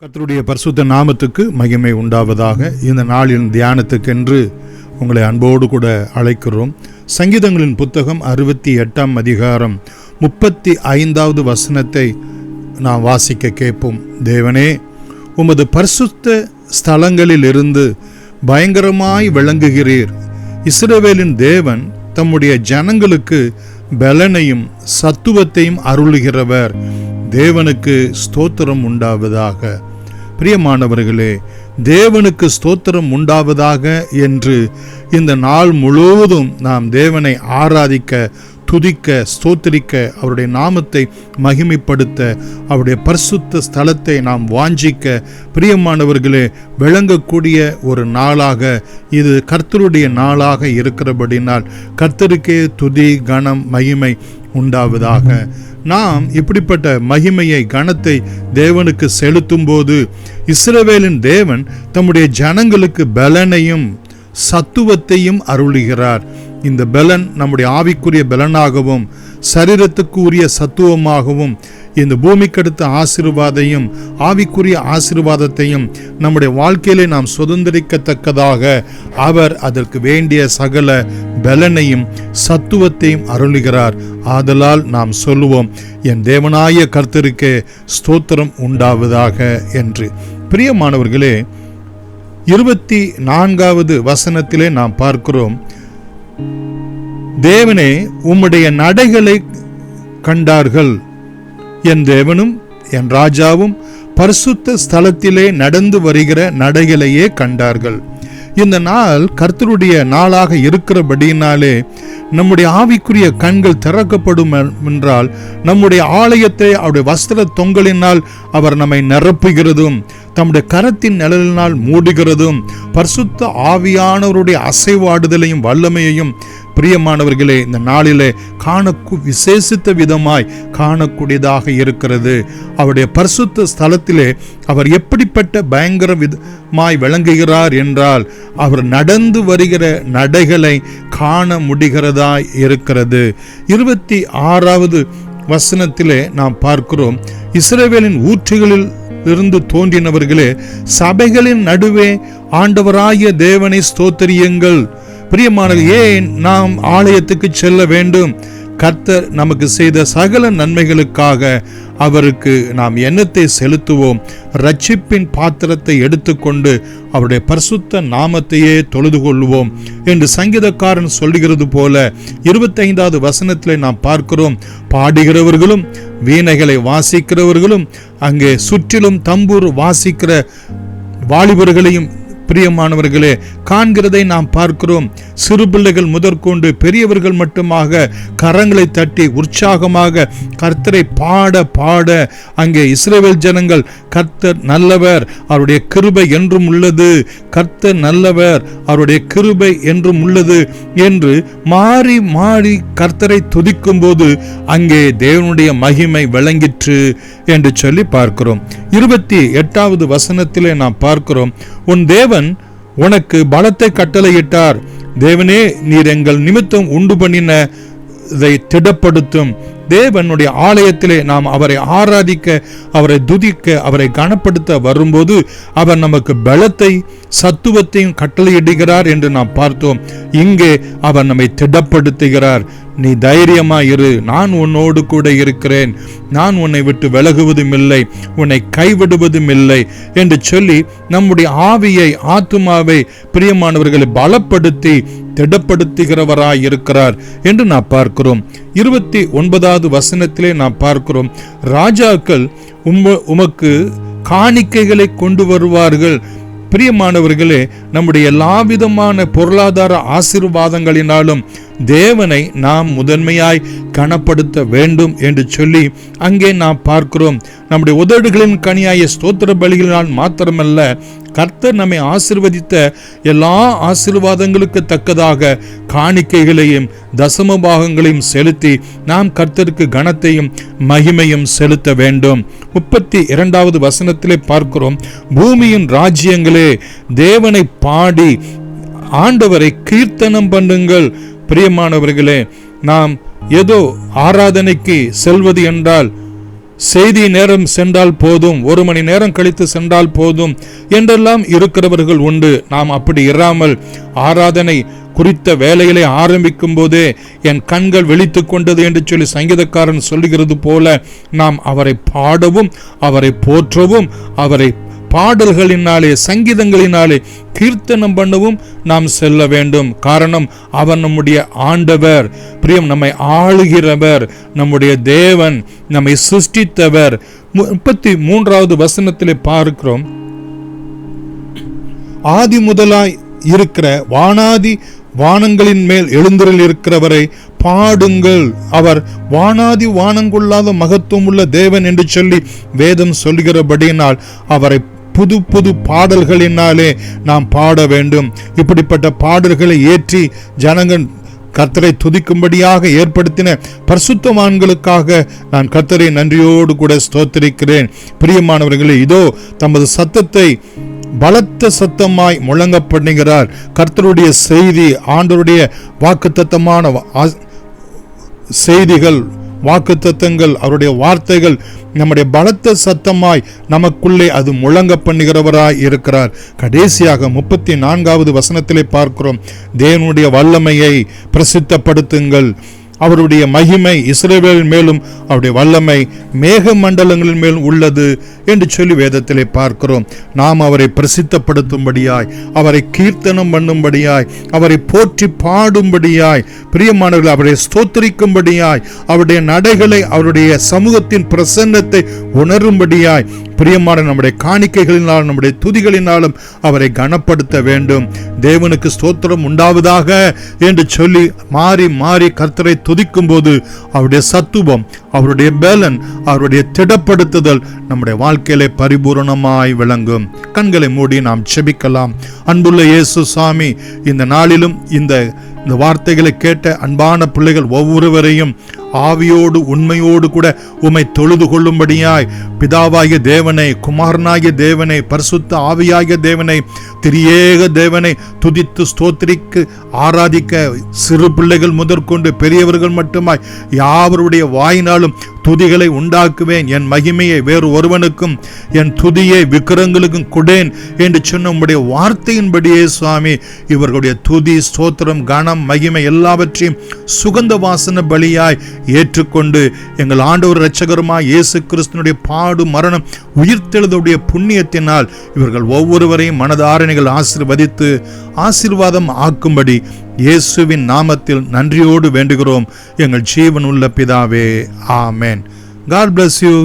கர்த்தருடைய பரிசுத்த நாமத்துக்கு மகிமை உண்டாவதாக. இந்த நாளின் தியானத்துக்கென்று உங்களை அன்போடு கூட அழைக்கிறோம். சங்கீதங்களின் புத்தகம் 68ஆம் அதிகாரம் 35வது வசனத்தை நாம் வாசிக்க கேட்போம். தேவனே, உமது பரிசுத்த ஸ்தலங்களில் இருந்து பயங்கரமாய் விளங்குகிறீர். இஸ்ரவேலின் தேவன் தம்முடைய ஜனங்களுக்கு பலனையும் சத்துவத்தையும் அருளுகிறவர். தேவனுக்கு ஸ்தோத்திரம் உண்டாவதாக. பிரியமானவர்களே, தேவனுக்கு ஸ்தோத்திரம் உண்டாவதாக என்று இந்த நாள் முழுவதும் நாம் தேவனை ஆராதிக்க, துதிக்க, ஸ்தோத்திரிக்க, அவருடைய நாமத்தை மகிமைப்படுத்த, அவருடைய பரிசுத்த ஸ்தலத்தை நாம் வாஞ்சிக்க, பிரியமானவர்களே, விளங்கக்கூடிய ஒரு நாளாக இது கர்த்தருடைய நாளாக இருக்கிறபடினால் கர்த்தருக்கே துதி, கனம், மகிமை உண்டாவதாக. நாம் இப்படிப்பட்ட மகிமையை, கனத்தை தேவனுக்கு செலுத்தும் போது இஸ்ரவேலின் தேவன் தம்முடைய ஜனங்களுக்கு பலனையும் சத்துவத்தையும் அருளுகிறார். இந்த பலன் நம்முடைய ஆவிக்குரிய பலனாகவும் சரீரத்துக்கு உரிய சத்துவமாகவும் இந்த பூமிக்கடுத்த ஆசீர்வாதையும் ஆவிக்குரிய ஆசீர்வாதத்தையும் நம்முடைய வாழ்க்கையிலே நாம் சுதந்திரிக்கத்தக்கதாக அவர் அதற்கு வேண்டிய சகல பலனையும் சத்துவத்தையும் அருளுகிறார். ஆதலால் நாம் சொல்லுவோம், என் தேவனாய கர்த்தருக்கே ஸ்தோத்திரம் உண்டாவதாக என்று. பிரியமானவர்களே, 24வது வசனத்திலே நாம் பார்க்கிறோம், தேவனே, உம்முடைய நடைகளை கண்டார்கள். என் தேவனும் என் ராஜாவும் பரிசுத்த ஸ்தலத்திலே நடந்து வருகிற நடைகளையே கண்டார்கள். இந்த நாள் கர்த்தருடைய நாளாக இருக்கிறபடியினாலே நம்முடைய ஆவிக்குரிய கண்கள் திறக்கப்படும் என்றால், நம்முடைய ஆலயத்தை அவருடைய வஸ்திர தொங்கலினால் அவர் நம்மை நிரப்புகிறதும், தம்முடைய கரத்தின் நிழலினால் மூடுகிறதும், பரிசுத்த ஆவியானவருடைய அசைவாடுதலையும் வல்லமையையும் பிரியமானவர்களே இந்த நாளிலே விசேஷித்த விதமாய் காணக்கூடியதாக இருக்கிறது. அவருடைய பரிசுத்த ஸ்தலத்திலே அவர் எப்படிப்பட்ட பயங்கர விதமாய் விளங்குகிறார் என்றால், அவர் நடந்து வருகிற நடைகளை காண முடிகிறதாய் இருக்கிறது. 26வது வசனத்திலே நாம் பார்க்கிறோம், இஸ்ரவேலின் ஊற்றுகளில் இருந்து தோன்றினவர்களே, சபைகளின் நடுவே ஆண்டவராகிய தேவனை ஸ்தோத்திரியுங்கள். பிரியமானவர்களே, ஏன் நாம் ஆலயத்துக்கு செல்ல வேண்டும்? கர்த்தர் நமக்கு செய்த சகல நன்மைகளுக்காக அவருக்கு நாம் எண்ணத்தை செலுத்துவோம். ரட்சிப்பின் பாத்திரத்தை எடுத்துக்கொண்டு அவருடைய பரிசுத்த நாமத்தையே தொழுது கொள்வோம் என்று சங்கீதக்காரன் சொல்லுகிறது போல 25வது வசனத்திலே நாம் பார்க்கிறோம், பாடுகிறவர்களும் வீணைகளை வாசிக்கிறவர்களும் அங்கே சுற்றிலும் தம்பூர் வாசிக்கிற வாலிபர்களையும் பிரியமானவர்களே காண்கிறதை நாம் பார்க்கிறோம். சிறு பிள்ளைகள் முதற்கொண்டு பெரியவர்கள் மட்டுமாக கரங்களை தட்டி உற்சாகமாக கர்த்தரை பாட பாட அங்கே இஸ்ரவேல் ஜனங்கள், கர்த்தர் நல்லவர், அவருடைய கிருபை என்றும் உள்ளது, கர்த்தர் நல்லவர், அவருடைய கிருபை என்றும் உள்ளது என்று மாறி மாறி கர்த்தரை துதிக்கும் போது அங்கே தேவனுடைய மகிமை விளங்கிற்று என்று சொல்லி பார்க்கிறோம். 28வது வசனத்திலே நாம் பார்க்கிறோம், உன் தேவன் உனக்கு பலத்தை கட்டளையிட்டார். தேவனே, நீர் எங்கள் நிமித்தம் உண்டு பண்ணினதை திடப்படுத்தும். தேவனுடைய ஆலயத்திலே நாம் அவரை ஆராதிக்க, அவரை துதிக்க, அவரை கனப்படுத்த வரும்போது அவர் நமக்கு பலத்தை சத்துவத்தையும் கட்டளையிடுகிறார் என்று நாம் பார்த்தோம். இங்கே அவர் நம்மை திடப்படுத்துகிறார். நீ தைரியமாயிரு, நான் உன்னோடு கூட இருக்கிறேன், நான் உன்னை விட்டு விலகுவதும் இல்லை, உன்னை கைவிடுவதும் இல்லை என்று சொல்லி நம்முடைய ஆவியை, ஆத்துமாவை பிரியமானவர்களை பலப்படுத்தி திடப்படுத்துகிறவராய் இருக்கிறார் என்று நாம் பார்க்கிறோம். 29வது வசனத்திலே நாம் பார்க்கிறோம், ராஜாக்கள் உமக்கு காணிக்கைகளை கொண்டு வருவார்கள். பிரியமானவர்களே, நம்முடைய எல்லா விதமான பொருளாதார ஆசீர்வாதங்களினாலும் தேவனை நாம் முதன்மையாய் கனப்படுத்த வேண்டும் என்று சொல்லி அங்கே நாம் பார்க்கிறோம். நம்முடைய உதடுகளின் கனியாய ஸ்தோத்திர பலிகளினால் மாத்திரமல்ல, கர்த்தர் நம்மை ஆசீர்வதித்த எல்லா ஆசீர்வாதங்களுக்கு தக்கதாக காணிக்கைகளையும் தசம பாகங்களையும் செலுத்தி நாம் கர்த்தருக்கு கனத்தையும் மகிமையும் செலுத்த வேண்டும். 32வது வசனத்திலே பார்க்கிறோம், பூமியின் ராஜ்யங்களே, தேவனை பாடி ஆண்டவரை கீர்த்தனம் பண்ணுங்கள். பிரியமானவர்களே, நாம் ஏதோ ஆராதனைக்கு செல்வது என்றால் செய்தி நேரம் சென்றால் போதும், 1 மணி நேரம் கழித்து சென்றால் போதும் என்றெல்லாம் இருக்கிறவர்கள் உண்டு. நாம் அப்படி இராமல் ஆராதனை குறித்த வேலைகளை ஆரம்பிக்கும் போதே என் கண்கள் விழித்துக் கொண்டது என்று சொல்லி சங்கீதக்காரன் சொல்லுகிறது போல நாம் அவரை பாடவும், அவரை போற்றவும், அவரை பாடல்களினாலே, சங்கீதங்களினாலே கீர்த்தனம் பண்ணவும் நாம் செல்ல வேண்டும். காரணம், அவர் நம்முடைய ஆண்டவர், பிரியம், நம்மை ஆளுகிறவர், நம்முடைய தேவன், நம்மை சிருஷ்டித்தவர். 33வது வசனத்திலே பார்க்கிறோம், ஆதி முதலாய் இருக்கிற வானாதி வானங்களின் மேல் எழுந்தருள் இருக்கிறவரை பாடுங்கள், அவர் வானாதி வானங்கொள்ளாத மகத்துவம் உள்ள தேவன் என்று சொல்லி வேதம் சொல்கிறபடியினால் அவரை புது புது பாடல்களினாலே நாம் பாட வேண்டும். இப்படிப்பட்ட பாடல்களை ஏற்றி ஜனங்கள் கர்த்தரை துதிக்கும்படியாக ஏற்படுத்தின பரிசுத்தவான்களுக்காக நான் கர்த்தரை நன்றியோடு கூட ஸ்தோத்திரிக்கிறேன். பிரியமானவர்களே, இதோ தமது சத்தத்தை பலத்த சத்தமாய் முழங்க பண்ணுகிறார். கர்த்தருடைய செய்தி, ஆண்டவருடைய வாக்குத்தத்தமான செய்திகள், வாக்குத்தத்தங்கள், அவருடைய வார்த்தைகள் நம்முடைய பலத்த சத்தமாய் நமக்குள்ளே அது முழங்க பண்ணுகிறவராய் இருக்கிறார். கடைசியாக 34வது வசனத்திலே பார்க்கிறோம், தேவனுடைய வல்லமையை பிரசித்தப்படுத்துங்கள், அவருடைய மகிமை இஸ்ரவேல் மேலும் அவருடைய வல்லமை மேக மண்டலங்களின் மேலும் உள்ளது என்று சொல்லி வேதத்திலே பார்க்கிறோம். நாம் அவரை பிரசித்தப்படுத்தும்படியாய், அவரை கீர்த்தனம் பண்ணும்படியாய், அவரை போற்றி பாடும்படியாய், பிரியமானவர்கள் அவரை ஸ்தோத்திரிக்கும்படியாய், அவருடைய நடைகளை, அவருடைய சமூகத்தின் பிரசன்னத்தை உணரும்படியாய், பிரியமான நம்முடைய காணிக்கைகளினாலும் நம்முடைய துதிகளினாலும் அவரை கனப்படுத்த வேண்டும். தேவனுக்கு ஸ்தோத்திரம் உண்டாவதாக என்று சொல்லி மாறி மாறி கர்த்தரை துதிக்கும் போது அவருடைய சத்துவம், அவருடைய பலன், அவருடைய திடப்படுத்துதல் நம்முடைய வாழ்க்கையிலே பரிபூரணமாய் விளங்கும். கண்களை மூடி நாம் செபிக்கலாம். அன்புள்ள இயேசு சாமி, இந்த நாளிலும் இந்த வார்த்தைகளை கேட்ட அன்பான பிள்ளைகள் ஒவ்வொருவரையும் ஆவியோடு உண்மையோடு கூட உம்மை தொழுது கொள்ளும்படியாய், பிதாவாகிய தேவனை, குமாரனாகிய தேவனை, பரிசுத்த ஆவியாகிய தேவனை, திரியேக தேவனை துதித்து ஸ்தோத்திரிக்கு ஆராதிக்க சிறு பிள்ளைகள் முதற்கொண்டு பெரியவர்கள் மட்டுமாய் யாவருடைய வாயினாலும் துதிகளை உண்டாக்குவேன். என் மகிமையை வேறு ஒருவனுக்கும், என் துதியை விக்கிரங்களுக்கும் கொடேன் என்று சொன்ன உம்முடைய வார்த்தையின்படியே சுவாமி, இவர்களுடைய துதி, ஸ்தோத்திரம், கனம், மகிமை எல்லாவற்றையும் சுகந்த வாசன பலியாய் ஏற்றுக்கொண்டு எங்கள் ஆண்டவர் இரட்சகருமாய் இயேசு கிறிஸ்துவினுடைய பாடு, மரணம், உயிர்த்தெழுதலுடைய புண்ணியத்தினால் இவர்கள் ஒவ்வொருவரையும் மனதாரணிகள் ஆசீர்வதித்து ஆசீர்வாதம் ஆக்கும்படி இயேசுவின் நாமத்தில் நன்றியோடு வேண்டுகிறோம் எங்கள் ஜீவனுள்ள பிதாவே. ஆமென். God bless you.